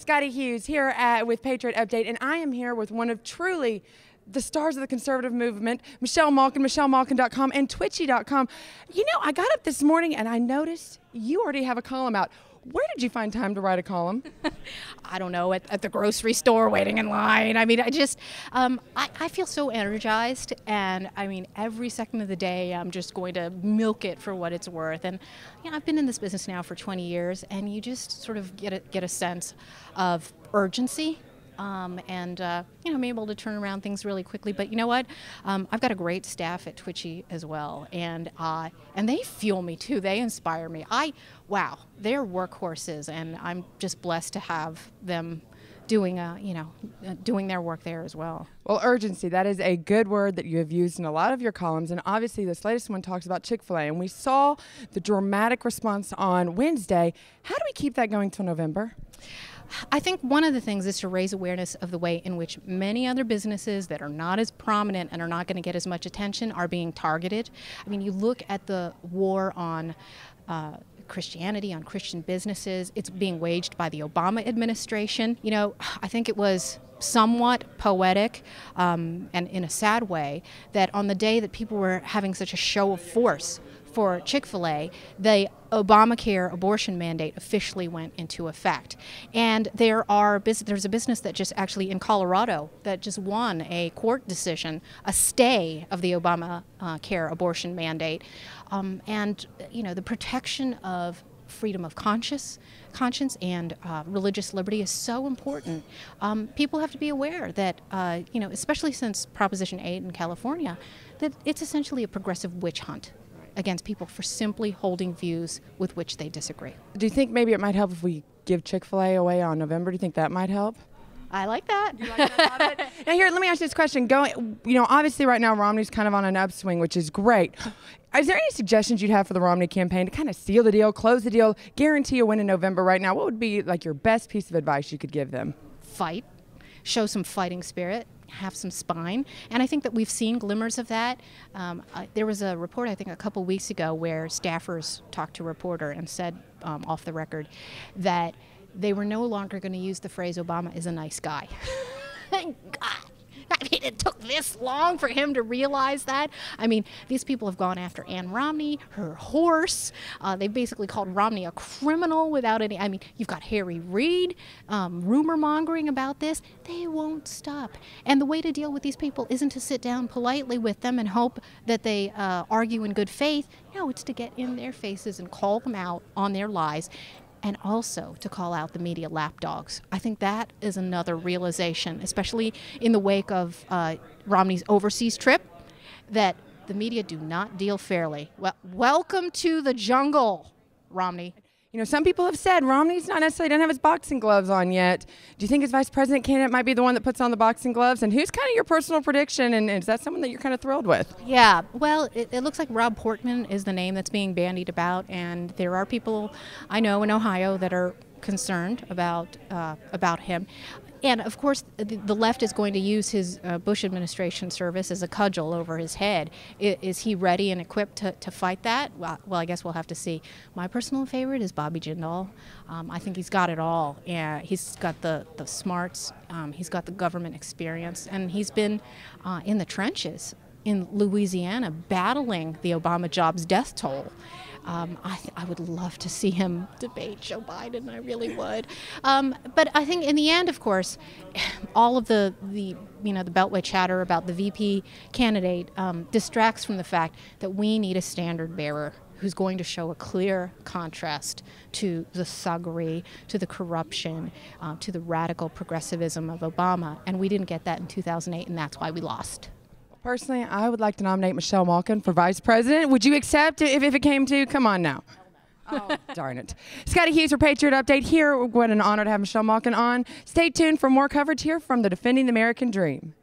Scottie Hughes here with Patriot Update, and I am here with one of truly the stars of the conservative movement, Michelle Malkin, MichelleMalkin.com and Twitchy.com. You know, I got up this morning and I noticed you already have a column out. Where did you find time to write a column? I don't know, at the grocery store waiting in line. I mean, I feel so energized, and I mean, every second of the day I'm just going to milk it for what it's worth. And you know, I've been in this business now for 20 years, and you just sort of get a sense of urgency. You know, I'm able to turn around things really quickly. But you know what? I've got a great staff at Twitchy as well, and they fuel me too. They inspire me. Wow, they're workhorses, and I'm just blessed to have them doing doing their work there as well. Well, urgency, that is a good word that you have used in a lot of your columns, and obviously this latest one talks about Chick-fil-A, and we saw the dramatic response on Wednesday. How do we keep that going till November? I think one of the things is to raise awareness of the way in which many other businesses that are not as prominent and are not going to get as much attention are being targeted. I mean, you look at the war on Christianity, on Christian businesses. It's being waged by the Obama administration. You know, I think it was somewhat poetic and in a sad way that on the day that people were having such a show of force for Chick-fil-A, the Obamacare abortion mandate officially went into effect. And there's a business that just actually in Colorado that just won a court decision, a stay of the Obamacare abortion mandate. And you know, the protection of freedom of conscience and religious liberty is so important. People have to be aware that, you know, especially since Proposition 8 in California, that it's essentially a progressive witch hunt against people for simply holding views with which they disagree. Do you think maybe it might help if we give Chick-fil-A away on November? Do you think that might help? I like that. You like that? Now here, let me ask you this question. Obviously right now Romney's kind of on an upswing, which is great. Is there any suggestions you'd have for the Romney campaign to kind of seal the deal, close the deal, guarantee a win in November right now? What would be like your best piece of advice you could give them? Fight. Show some fighting spirit. Have some spine, and I think that we've seen glimmers of that. There was a report, I think, a couple weeks ago where staffers talked to a reporter and said, off the record, that they were no longer going to use the phrase "Obama is a nice guy." Thank God. I mean, it took this long for him to realize that. I mean, these people have gone after Ann Romney, her horse. They basically called Romney a criminal without any. I mean, you've got Harry Reid, rumor mongering about this. They won't stop. And the way to deal with these people isn't to sit down politely with them and hope that they argue in good faith. No, it's to get in their faces and call them out on their lies. And also to call out the media lapdogs. I think that is another realization, especially in the wake of Romney's overseas trip, that the media do not deal fairly. Well, welcome to the jungle, Romney. You know, some people have said Romney's not necessarily doesn't have his boxing gloves on yet. Do you think his vice president candidate might be the one that puts on the boxing gloves? And who's kind of your personal prediction? And is that someone that you're kind of thrilled with? Yeah, well, it looks like Rob Portman is the name that's being bandied about, and there are people I know in Ohio that are concerned about him. And of course, the left is going to use his Bush administration service as a cudgel over his head. Is he ready and equipped to fight that? Well, I guess we'll have to see. My personal favorite is Bobby Jindal. I think he's got it all. Yeah, he's got the smarts, he's got the government experience, and he's been in the trenches in Louisiana battling the Obama jobs death toll. I would love to see him debate Joe Biden. I really would. But I think in the end, of course, all of the Beltway chatter about the VP candidate distracts from the fact that we need a standard bearer who's going to show a clear contrast to the thuggery, to the corruption, to the radical progressivism of Obama. And we didn't get that in 2008, and that's why we lost. Personally, I would like to nominate Michelle Malkin for vice president. Would you accept if it came to? Come on now. Oh, darn it. Scottie Hughes for Patriot Update here. What an honor to have Michelle Malkin on. Stay tuned for more coverage here from the Defending the American Dream.